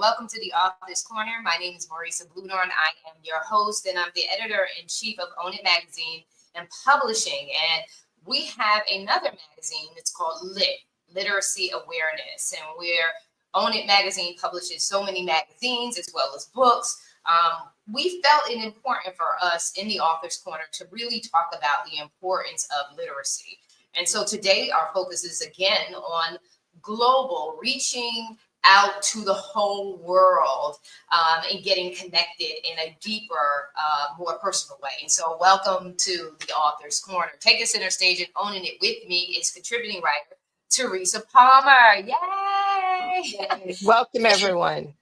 welcome to the Author's Corner. My name is Marisa Bludorn. I am your host, and I'm the editor-in-chief of Own It Magazine and Publishing. And we have another magazine. It's called Literacy Awareness. And Own It Magazine publishes so many magazines as well as books. We felt it important for us in the Author's Corner to really talk about the importance of literacy. And so today our focus is again on global, reaching out to the whole world and getting connected in a deeper, more personal way. And so welcome to the Author's Corner. Taking center stage and owning it with me is contributing writer Teresa Palmer. Yay! Welcome, everyone.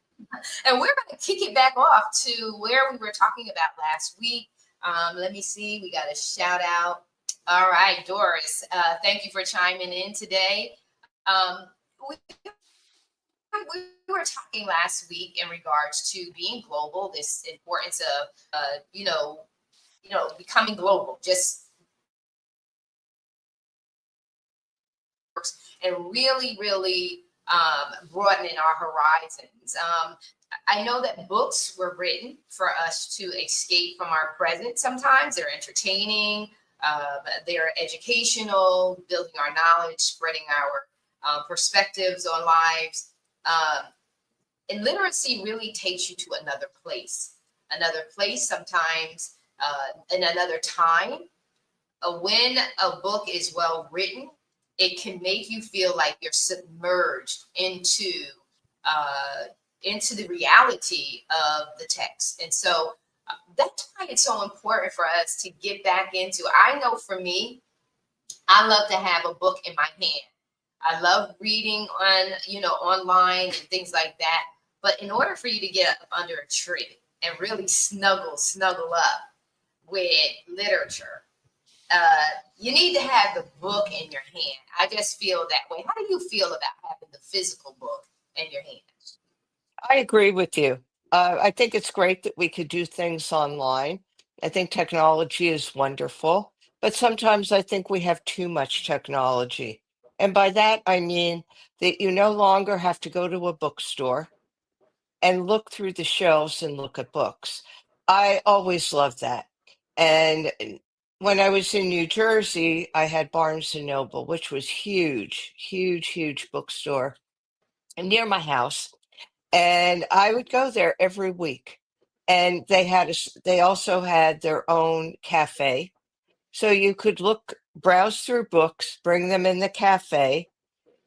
And we're going to kick it back off to where we were talking about last week. Let me see. We got a shout out. All right, Doris, thank you for chiming in today. We were talking last week in regards to being global, this importance of, becoming global, just and really broadening our horizons. I know that books were written for us to escape from our present. Sometimes they're entertaining, they're educational, building our knowledge, spreading our perspectives on lives. And literacy really takes you to another place sometimes in another time. When a book is well written, it can make you feel like you're submerged into the reality of the text. And so that's why it's so important for us to get back into. I know for me, I love to have a book in my hand. I love reading online and things like that. But in order for you to get up under a tree and really snuggle up with literature, you need to have the book in your hand. I just feel that way. How do you feel about having the physical book in your hand? I agree with you. I think it's great that we could do things online. I think technology is wonderful, but sometimes I think we have too much technology. And by that, I mean that you no longer have to go to a bookstore and look through the shelves and look at books. I always loved that. And when I was in New Jersey, I had Barnes and Noble, which was huge bookstore near my house. And I would go there every week. And they also had their own cafe. So you could browse through books, bring them in the cafe,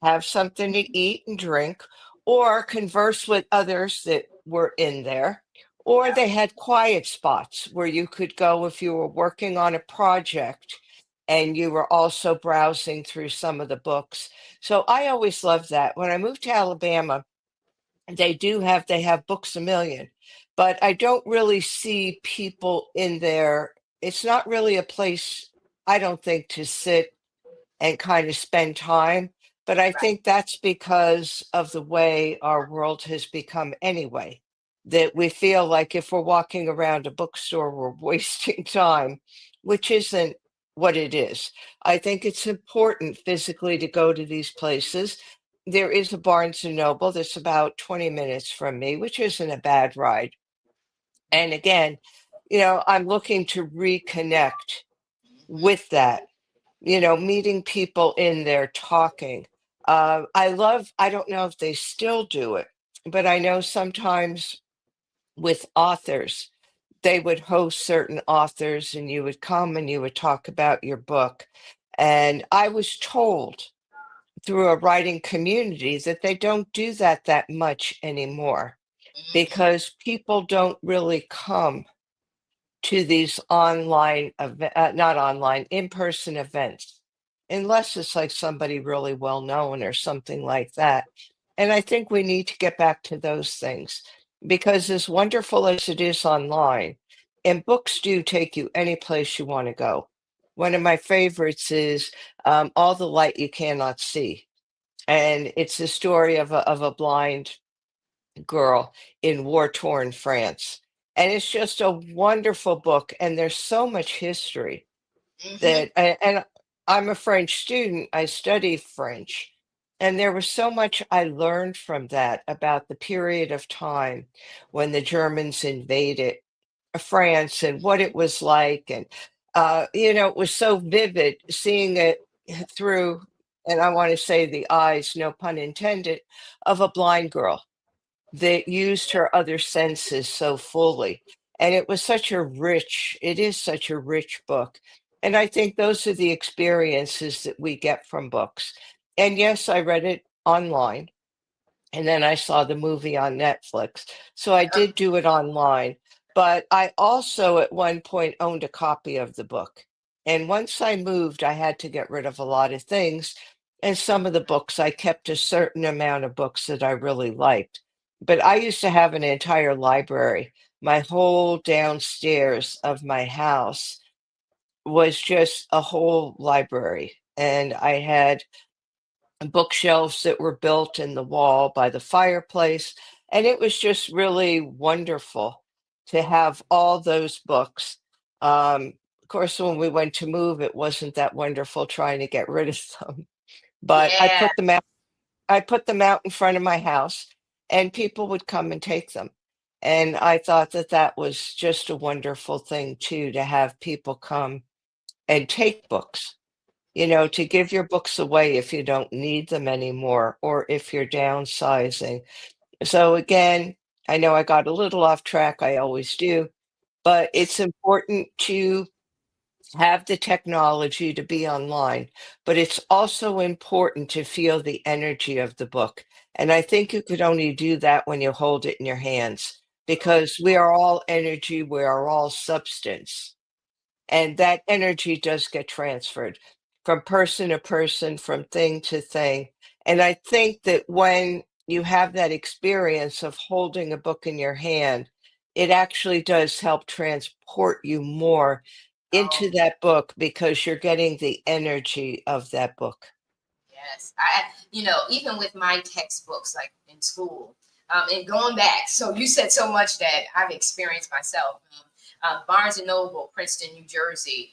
have something to eat and drink, or converse with others that were in there. Or they had quiet spots where you could go if you were working on a project and you were also browsing through some of the books. So I always loved that. When I moved to Alabama, they have Books a Million, but I don't really see people in there. It's not really a place, I don't think, to sit and kind of spend time. But I think that's because of the way our world has become anyway, that we feel like if we're walking around a bookstore, we're wasting time, which isn't what it is. I think it's important physically to go to these places. There is a Barnes and Noble that's about 20 minutes from me, which isn't a bad ride. And again, I'm looking to reconnect with that, meeting people in there talking. I don't know if they still do it, but I know sometimes with authors, they would host certain authors and you would come and you would talk about your book. And I was told through a writing community that they don't do that much anymore because people don't really come to these not online, in-person events, unless it's like somebody really well known or something like that. And I think we need to get back to those things because as wonderful as it is online, and books do take you any place you want to go. One of my favorites is All the Light You Cannot See. And it's the story of a blind girl in war-torn France. And it's just a wonderful book. And there's so much history and I'm a French student. I study French. And there was so much I learned from that about the period of time when the Germans invaded France and what it was like. And, it was so vivid seeing it through, and I want to say the eyes, no pun intended, of a blind girl that used her other senses so fully. And it is such a rich book. And I think those are the experiences that we get from books. And yes, I read it online and then I saw the movie on Netflix. So I did do it online. But I also at one point owned a copy of the book. And once I moved, I had to get rid of a lot of things. And some of the books, I kept a certain amount of books that I really liked. But I used to have an entire library. My whole downstairs of my house was just a whole library. And I had bookshelves that were built in the wall by the fireplace. And it was just really wonderful to have all those books. Of course, when we went to move, it wasn't that wonderful trying to get rid of them. But Yeah. I put them out in front of my house, and people would come and take them. And I thought that that was just a wonderful thing too, to have people come and take books, to give your books away if you don't need them anymore or if you're downsizing. So again, I know I got a little off track, I always do, but it's important to have the technology to be online, but it's also important to feel the energy of the book. And I think you could only do that when you hold it in your hands because we are all energy, we are all substance. And that energy does get transferred from person to person, from thing to thing. And I think that when you have that experience of holding a book in your hand, it actually does help transport you more into Oh, that book because you're getting the energy of that book. yes. Even with my textbooks, like in school, and going back, so you said so much that I've experienced myself. Barnes and Noble, Princeton, New Jersey,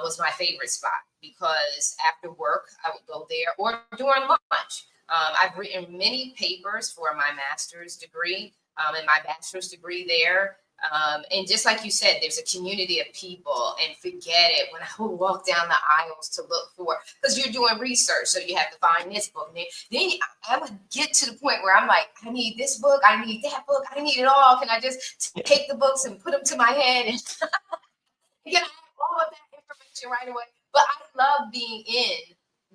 was my favorite spot because after work I would go there or during lunch. I've written many papers for my master's degree and my bachelor's degree there. And just like you said, there's a community of people, and forget it when I would walk down the aisles to look for, because you're doing research, so you have to find this book. And then I would get to the point where I'm like, I need this book, I need that book, I need it all. Can I just take the books and put them to my head and get all of that information right away? But I love being in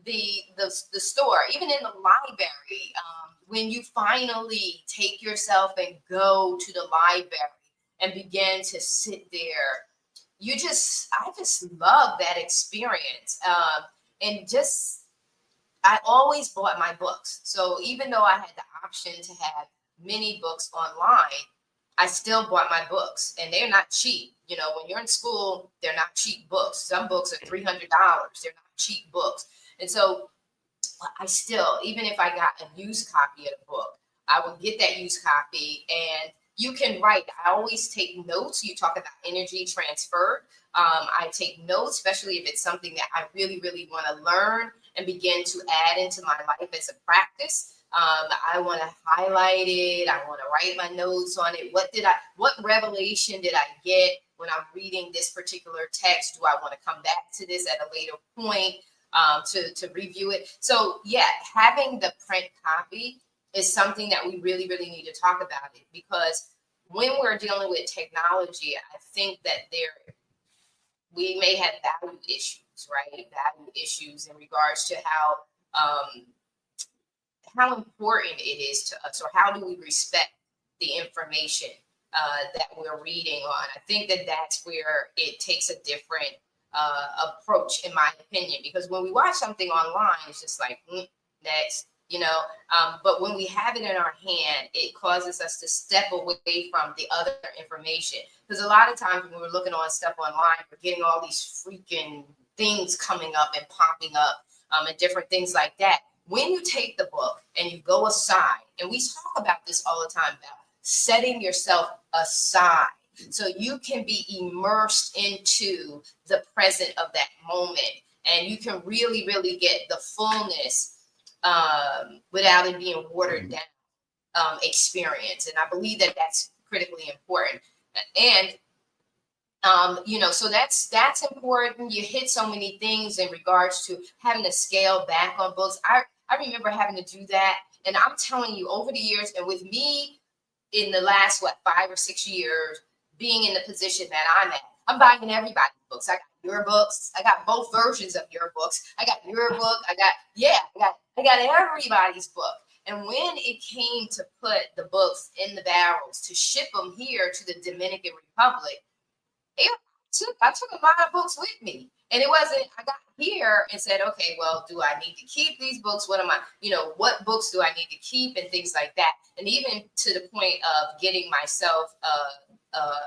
the store, even in the library. When you finally take yourself and go to the library and begin to sit there, I just love that experience. And just I always bought my books. So even though I had the option to have many books online, I still bought my books, and they're not cheap. When you're in school, they're not cheap books. Some books are $300. They're not cheap books. And so I still, even if I got a used copy of the book, I would get that used copy, and you can write. I always take notes. You talk about energy transfer. I take notes, especially if it's something that I really, really want to learn and begin to add into my life as a practice. I want to highlight it. I want to write my notes on it. What revelation did I get when I'm reading this particular text? Do I want to come back to this at a later point? To review it. So yeah, having the print copy is something that we really, really need to talk about it, because when we're dealing with technology, I think that we may have value issues, right? Value issues in regards to how important it is to us, or how do we respect the information that we're reading on. I think that that's where it takes a different approach, in my opinion, because when we watch something online, it's just like, next, but when we have it in our hand, it causes us to step away from the other information. Because a lot of times when we're looking on stuff online, we're getting all these freaking things coming up and popping up, and different things like that. When you take the book and you go aside, and we talk about this all the time about setting yourself aside so you can be immersed into the present of that moment, and you can really, really get the fullness without it being watered down experience. And I believe that that's critically important. And so that's important. You hit so many things in regards to having to scale back on books. I remember having to do that, and I'm telling you, over the years, and with me in the last 5 or 6 years being in the position that I'm at, I'm buying everybody's books. I got your books. I got both versions of your books. I got your book. I got everybody's book. And when it came to put the books in the barrels to ship them here to the Dominican Republic, I took a lot of books with me. And it wasn't, I got here and said, okay, well, do I need to keep these books? What am I, what books do I need to keep and things like that? And even to the point of getting myself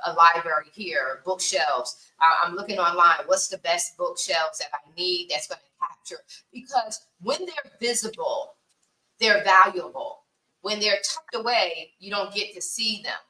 a library here, bookshelves. I'm looking online. What's the best bookshelves that I need that's going to capture? Because when they're visible, they're valuable. When they're tucked away, you don't get to see them.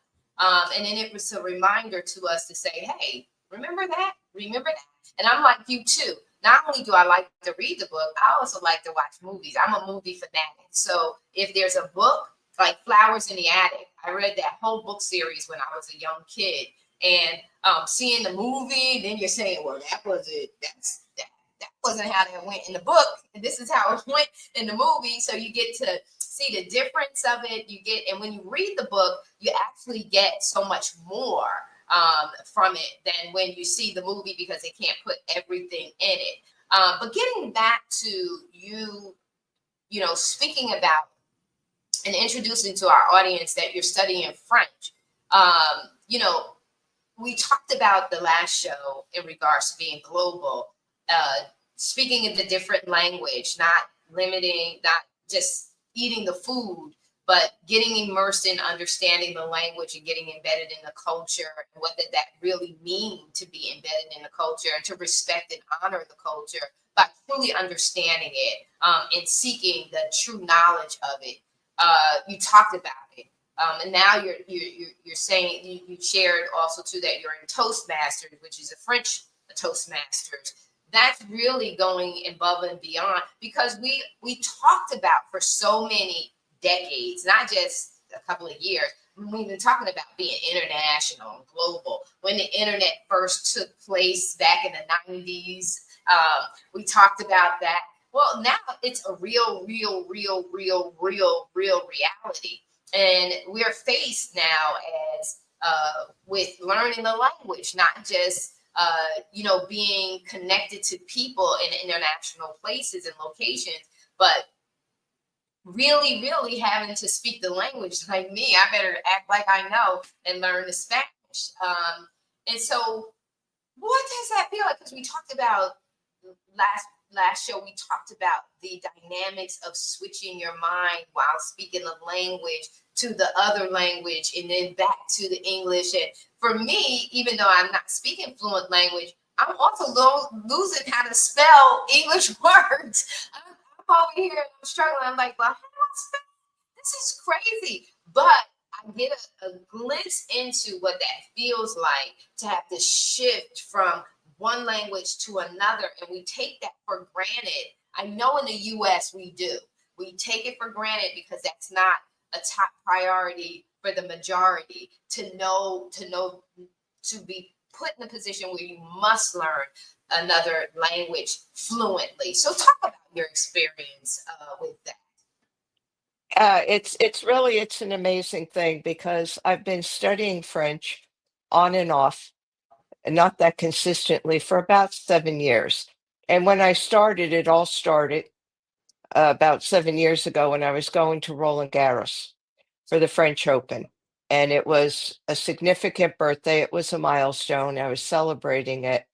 And then it was a reminder to us to say, hey, remember that? Remember that? And I'm like you too. Not only do I like to read the book, I also like to watch movies. I'm a movie fanatic. So if there's a book like Flowers in the Attic, I read that whole book series when I was a young kid. And seeing the movie, then you're saying, well, that wasn't how that went in the book. And this is how it went in the movie. So you get to see the difference of it. And when you read the book, you actually get so much more from it than when you see the movie, because they can't put everything in it. But getting back to you speaking about and introducing to our audience that you're studying French, we talked about the last show in regards to being global, speaking in the different language, not just eating the food, but getting immersed in understanding the language and getting embedded in the culture, and what did that really mean to be embedded in the culture and to respect and honor the culture by truly understanding it and seeking the true knowledge of it. You talked about it, and now you're saying you shared also too that you're in Toastmasters, which is a French Toastmasters. That's really going above and beyond, because we talked about for so many decades, not just a couple of years. We've been talking about being international and global. When the internet first took place back in the 90s, we talked about that. Well, now it's a real reality. And we're faced now as with learning the language, not just being connected to people in international places and locations, but really having to speak the language. Like me, I better act like I know and learn the Spanish. And so what does that feel like? Because we talked about last show, we talked about the dynamics of switching your mind while speaking the language to the other language and then back to the English. And for me, even though I'm not speaking fluent language, I'm also losing how to spell English words. I'm over here and I'm struggling. I'm like, well, how do I spell? This is crazy. But I get a glimpse into what that feels like to have to shift from one language to another, and we take that for granted. I know in the US we do. We take it for granted because that's not a top priority for the majority to be put in a position where you must learn another language fluently. So talk about your experience with that. It's an amazing thing because I've been studying French on and off, and not that consistently, for about 7 years. And when I started, it all started about 7 years ago when I was going to Roland Garros for the French Open. And it was a significant birthday. It was a milestone. I was celebrating it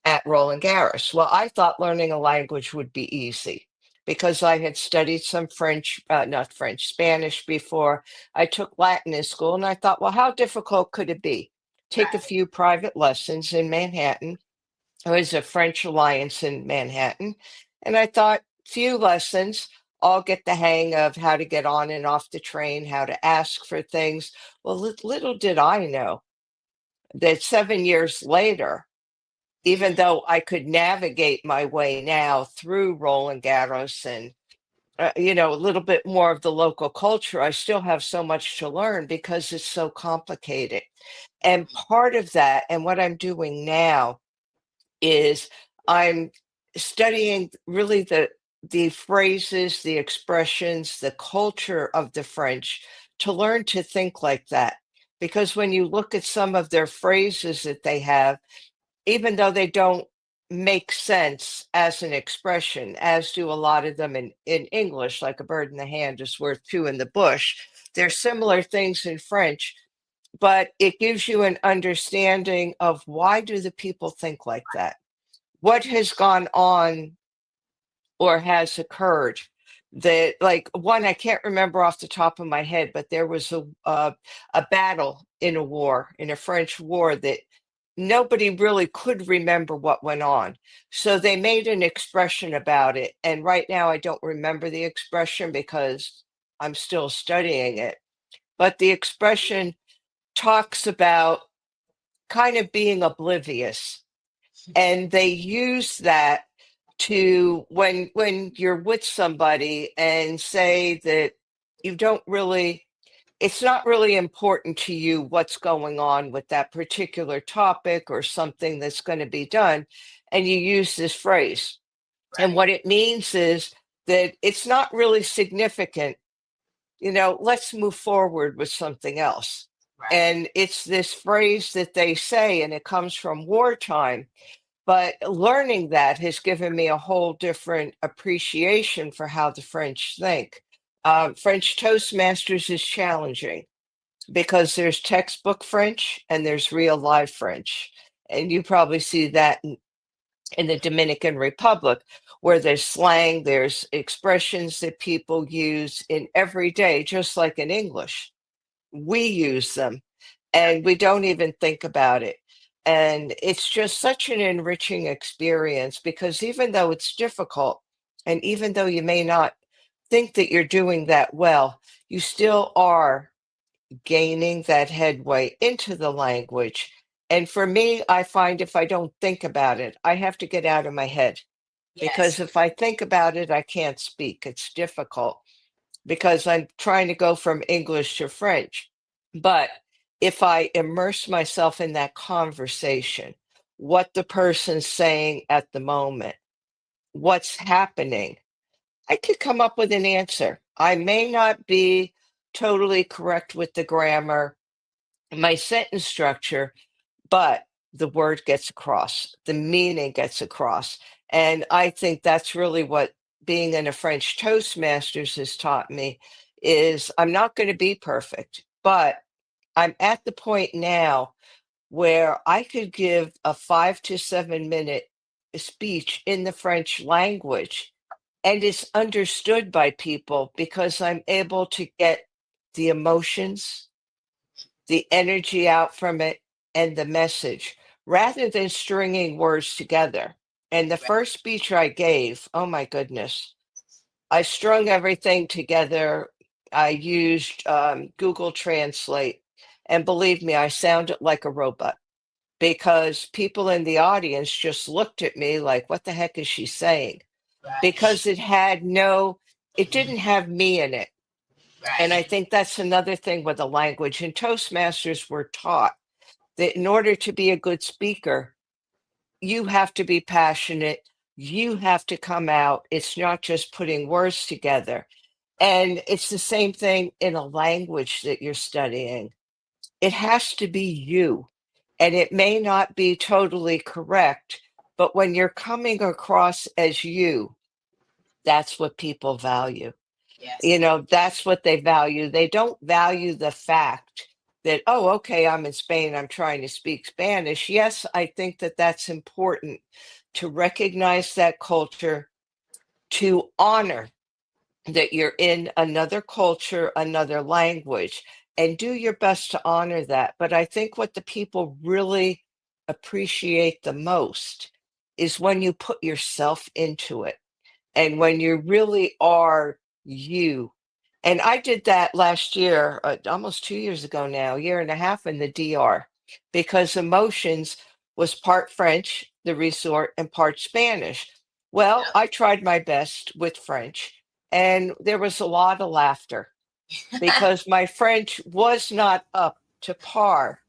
at Roland Garros. Well, I thought learning a language would be easy because I had studied some French, not French, Spanish before. I took Latin in school, and I thought, well, how difficult could it be? Take a Right. few private lessons in Manhattan. There was a French Alliance in Manhattan. And I thought, few lessons, I'll get the hang of how to get on and off the train, how to ask for things. Well, little did I know that 7 years later, even though I could navigate my way now through Roland Garros and a little bit more of the local culture, I still have so much to learn because it's so complicated. And part of that, and what I'm doing now, is I'm studying really the phrases, the expressions, the culture of the French to learn to think like that. Because when you look at some of their phrases that they have, even though they don't make sense as an expression, as do a lot of them in English, like a bird in the hand is worth two in the bush. There's similar things in French, but it gives you an understanding of why do the people think like that? What has gone on or has occurred that, like, one I can't remember off the top of my head, but there was a battle in a war, in a French war, that nobody really could remember what went on. So they made an expression about it. And right now, I don't remember the expression because I'm still studying it. But the expression talks about kind of being oblivious. And they use that to when you're with somebody and say that you don't really it's not really important to you what's going on with that particular topic or something that's going to be done, and you use this phrase. And Right. what it means is that it's not really significant. Let's move forward with something else. Right. And it's this phrase that they say, and it comes from wartime. But learning that has given me a whole different appreciation for how the French think. French Toastmasters is challenging because there's textbook French and there's real life French. And you probably see that in the Dominican Republic, where there's slang, there's expressions that people use in every day, just like in English. We use them and we don't even think about it. And it's just such an enriching experience because even though it's difficult, and even though you may not think that you're doing that well, you still are gaining that headway into the language. And for me, I find if I don't think about it, I have to get out of my head because Yes. if I think about it, I can't speak. It's difficult because I'm trying to go from English to French. But if I immerse myself in that conversation, what the person's saying at the moment, what's happening, I could come up with an answer. I may not be totally correct with the grammar, my sentence structure, but the word gets across, the meaning gets across. And I think that's really what being in a French Toastmasters has taught me is I'm not going to be perfect, but I'm at the point now where I could give a 5 to 7 minute speech in the French language and it's understood by people because I'm able to get the emotions, the energy out from it, and the message rather than stringing words together. And the Right. first speech I gave, oh my goodness, I strung everything together. I used Google Translate. And believe me, I sounded like a robot because people in the audience just looked at me like, what the heck is she saying? Right. Because it didn't have me in it. And I Right. think that's another thing with the language. And Toastmasters were taught that in order to be a good speaker, you have to be passionate. You have to come out. It's not just putting words together. And it's the same thing in a language that you're studying. It has to be you. And it may not be totally correct, but when you're coming across as you, that's what people value. Yes. That's what they value. They don't value the fact that, oh, okay, I'm in Spain, I'm trying to speak Spanish. Yes, I think that that's important to recognize that culture, to honor that you're in another culture, another language, and do your best to honor that. But I think what the people really appreciate the most is when you put yourself into it and when you really are you. And I did that last year, almost 2 years ago now, a year and a half in the DR, because emotions was part French, the resort, and part Spanish. Well, Yep. I tried my best with French. and there was a lot of laughter because my French was not up to par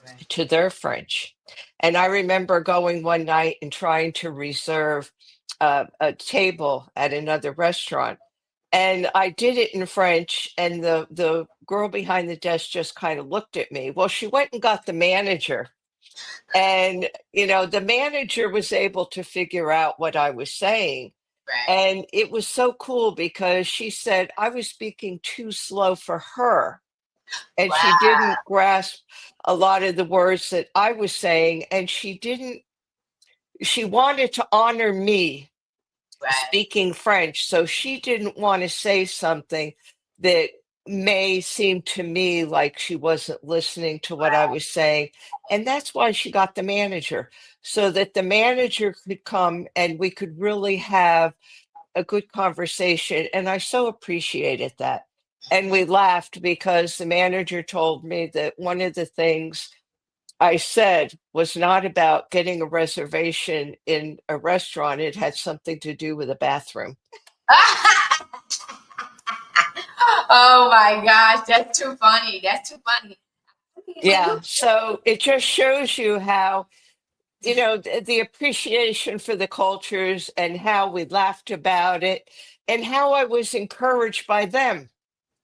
Right. to their French. And I remember going one night and trying to reserve a table at another restaurant. And I did it in French, and the girl behind the desk just kind of looked at me. Well, she went and got the manager, and the manager was able to figure out what I was saying. Right. And it was so cool because she said I was speaking too slow for her, and she Wow. didn't grasp a lot of the words that I was saying, and she wanted to honor me Right. speaking French, so she didn't want to say something that may seem to me like she wasn't listening to what I was saying. And that's why she got the manager, so that the manager could come and we could really have a good conversation. And I so appreciated that. And we laughed because the manager told me that one of the things I said was not about getting a reservation in a restaurant. It had something to do with a bathroom. Oh my gosh, that's too funny. That's too funny. When you Yeah. So it just shows you how, the appreciation for the cultures and how we laughed about it and how I was encouraged by them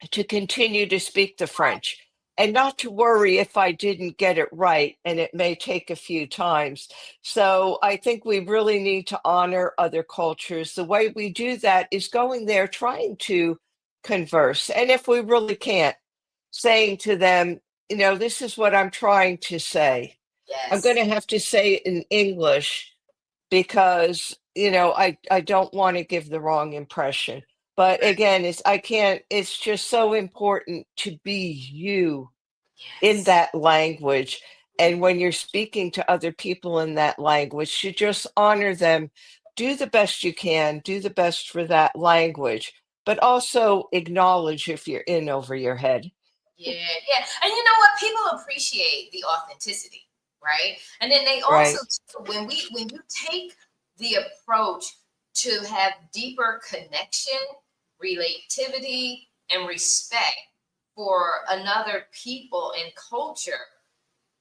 to continue to speak the French and not to worry if I didn't get it right, and it may take a few times. So I think we really need to honor other cultures. The way we do that is going there, trying to converse. And if we really can't, saying to them, this is what I'm trying to say. I'm going yes, to have to say it in English because I don't want to give the wrong impression. But right, again, it's just so important to be you in yes, that language. And when you're speaking to other people in that language, to just honor them, do the best you can, do the best for that language, but also acknowledge if you're in over your head. yeah, yeah. And you know what? People appreciate the authenticity, right? And then they also, Right. when you take the approach to have deeper connection, relativity, and respect for another people and culture,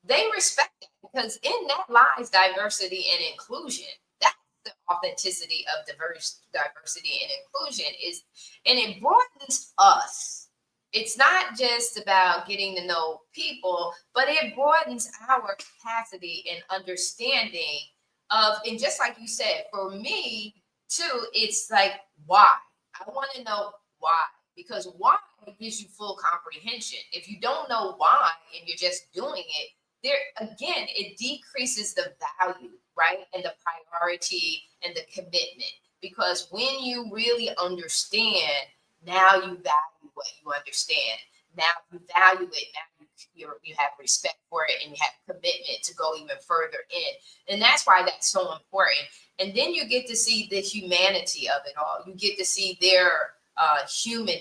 they respect it because in that lies diversity and inclusion. That's the authenticity of diversity and inclusion is, and it broadens us. It's not just about getting to know people, but it broadens our capacity and understanding of, and just like you said, for me too, it's like why. I want to know why, because why gives you full comprehension. If you don't know why and you're just doing it, there again, it decreases the value, right? And the priority and the commitment. Because when you really understand, now you value what you understand. Now you value it. Now you have respect for it and you have commitment to go even further in. And that's why that's so important. And then you get to see the humanity of it all. You get to see their human,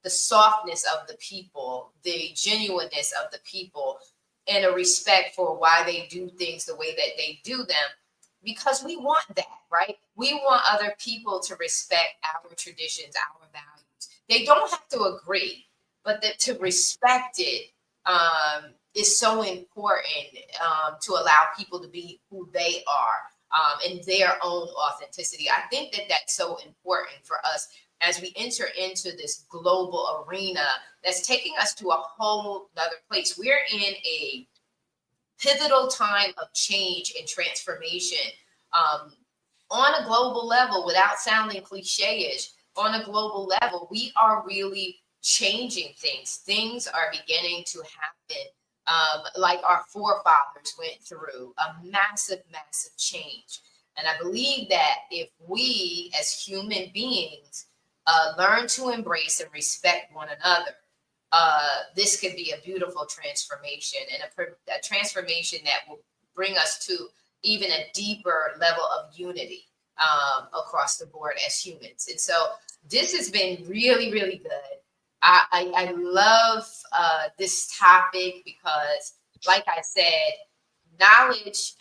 the softness of the people, the genuineness of the people, and a respect for why they do things the way that they do them, because we want that, right? We want other people to respect our traditions, our values. They don't have to agree, but that to respect it is so important to allow people to be who they are in their own authenticity. I think that that's so important for us as we enter into this global arena that's taking us to a whole other place. We're in a pivotal time of change and transformation um, on a global level without sounding cliche-ish. On a global level, we are really changing things. Things are beginning to happen like our forefathers went through a massive, massive change. And I believe that if we as human beings learn to embrace and respect one another, this could be a beautiful transformation and a transformation that will bring us to even a deeper level of unity across the board as humans. And so this has been really, really good. I love this topic because, like I said, knowledge,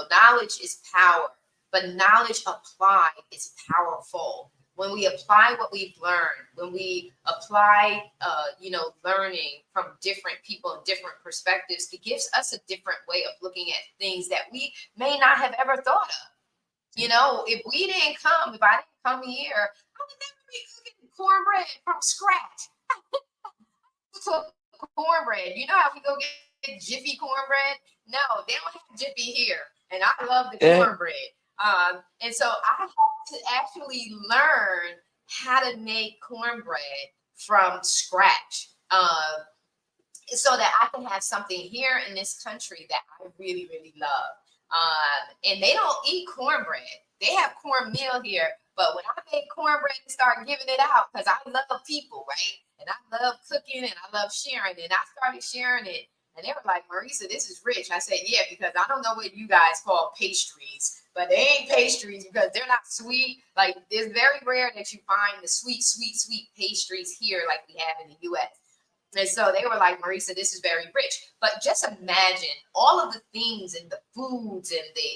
knowledge is power, but knowledge applied is powerful. When we apply what we've learned, when we apply, learning from different people and different perspectives, it gives us a different way of looking at things that we may not have ever thought of. If I didn't come here, I would never be cooking cornbread from scratch. So cornbread, you know how we go get Jiffy cornbread? No, they don't have Jiffy here, and I love the Uh, cornbread. And so I had to actually learn how to make cornbread from scratch. So that I can have something here in this country that I really, really love. And they don't eat cornbread. They have cornmeal here. But when I made cornbread and start giving it out, because I love people, right? And I love cooking and I love sharing. And I started sharing it. And they were like, Marisa, this is rich. I said, yeah, because I don't know what you guys call pastries, but they ain't pastries because they're not sweet. Like, it's very rare that you find the sweet, sweet, sweet pastries here like we have in the US. And so they were like, Marisa, this is very rich. But just imagine all of the things and the foods and the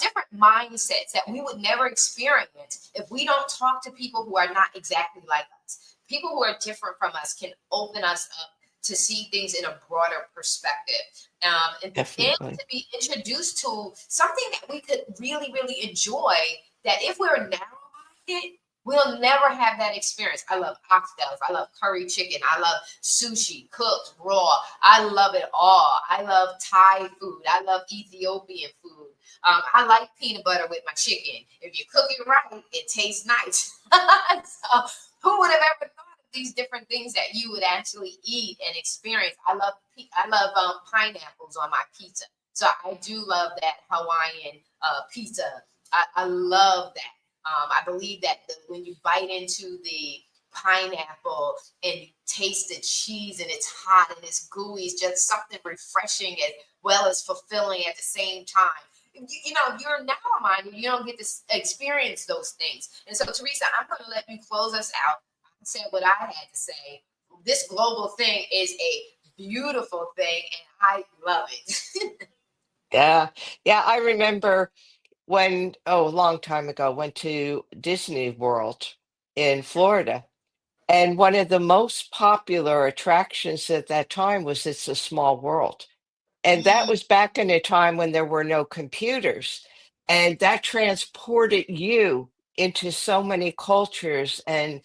different mindsets that we would never experience if we don't talk to people who are not exactly like us. People who are different from us can open us up to see things in a broader perspective. And Definitely. to be introduced to something that we could really, really enjoy, that if we're narrow-minded, we'll never have that experience. I love oxtails. I love curry chicken. I love sushi, cooked, raw. I love it all. I love Thai food. I love Ethiopian food. I like peanut butter with my chicken. If you cook it right, it tastes nice. So who would have ever thought of these different things that you would actually eat and experience? I love pineapples on my pizza. So I do love that Hawaiian pizza. I love that. I believe that when you bite into the pineapple and you taste the cheese and it's hot and it's gooey, it's just something refreshing as well as fulfilling at the same time. If you're narrow minded, you don't get to experience those things. And so, Teresa, I'm going to let you close us out. I said what I had to say. This global thing is a beautiful thing, and I love it. Yeah. Yeah. I remember a long time ago, went to Disney World in Florida. And one of the most popular attractions at that time was It's a Small World. And that Mm, was back in a time when there were no computers. And that transported you into so many cultures and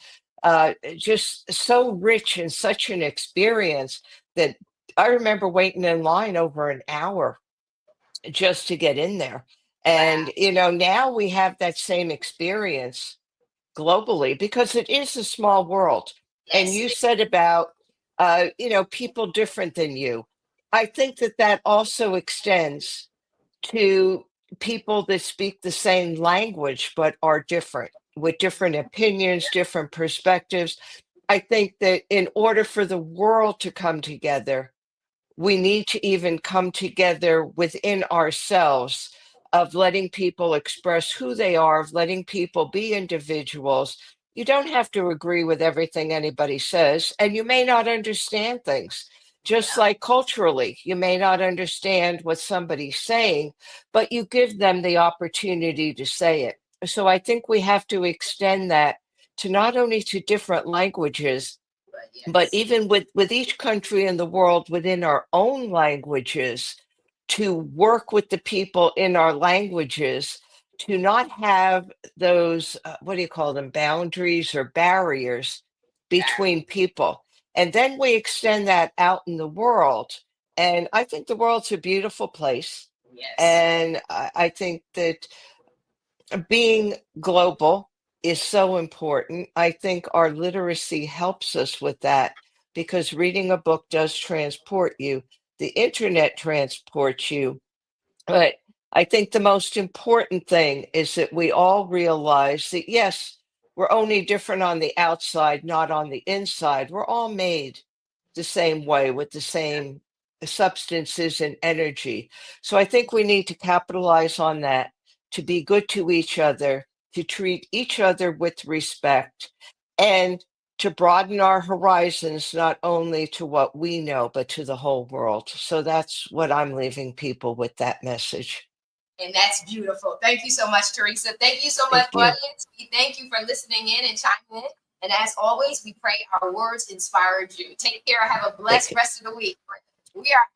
just so rich and such an experience that I remember waiting in line over an hour just to get in there. wow. And, now we have that same experience globally because it is a small world. And Yes, you it said about, people different than you. I think that that also extends to people that speak the same language but are different with different opinions, different perspectives. I think that in order for the world to come together, we need to even come together within ourselves of letting people express who they are, of letting people be individuals. You don't have to agree with everything anybody says, and you may not understand things. Just yeah. like culturally, you may not understand what somebody's saying, but you give them the opportunity to say it. So I think we have to extend that to not only to different languages, But but yes. even with each country in the world within our own languages, to work with the people in our languages, to not have those what do you call them, boundaries or barriers between people. And then we extend that out in the world, and I think the world's a beautiful place. Yes. And I think that being global is so important. I think our literacy helps us with that because reading a book does transport you. The internet transports you, but I think the most important thing is that we all realize that, yes, we're only different on the outside, not on the inside. We're all made the same way with the same substances and energy. So I think we need to capitalize on that, to be good to each other, to treat each other with respect, and to broaden our horizons, not only to what we know, but to the whole world. So that's what I'm leaving people with, that message. And that's beautiful. Thank you so much, Teresa. Thank you so much, Thank you. audience. We thank you for listening in and chiming in. And as always, we pray our words inspired you. Take care. Have a Thank blessed you. rest of the week. We are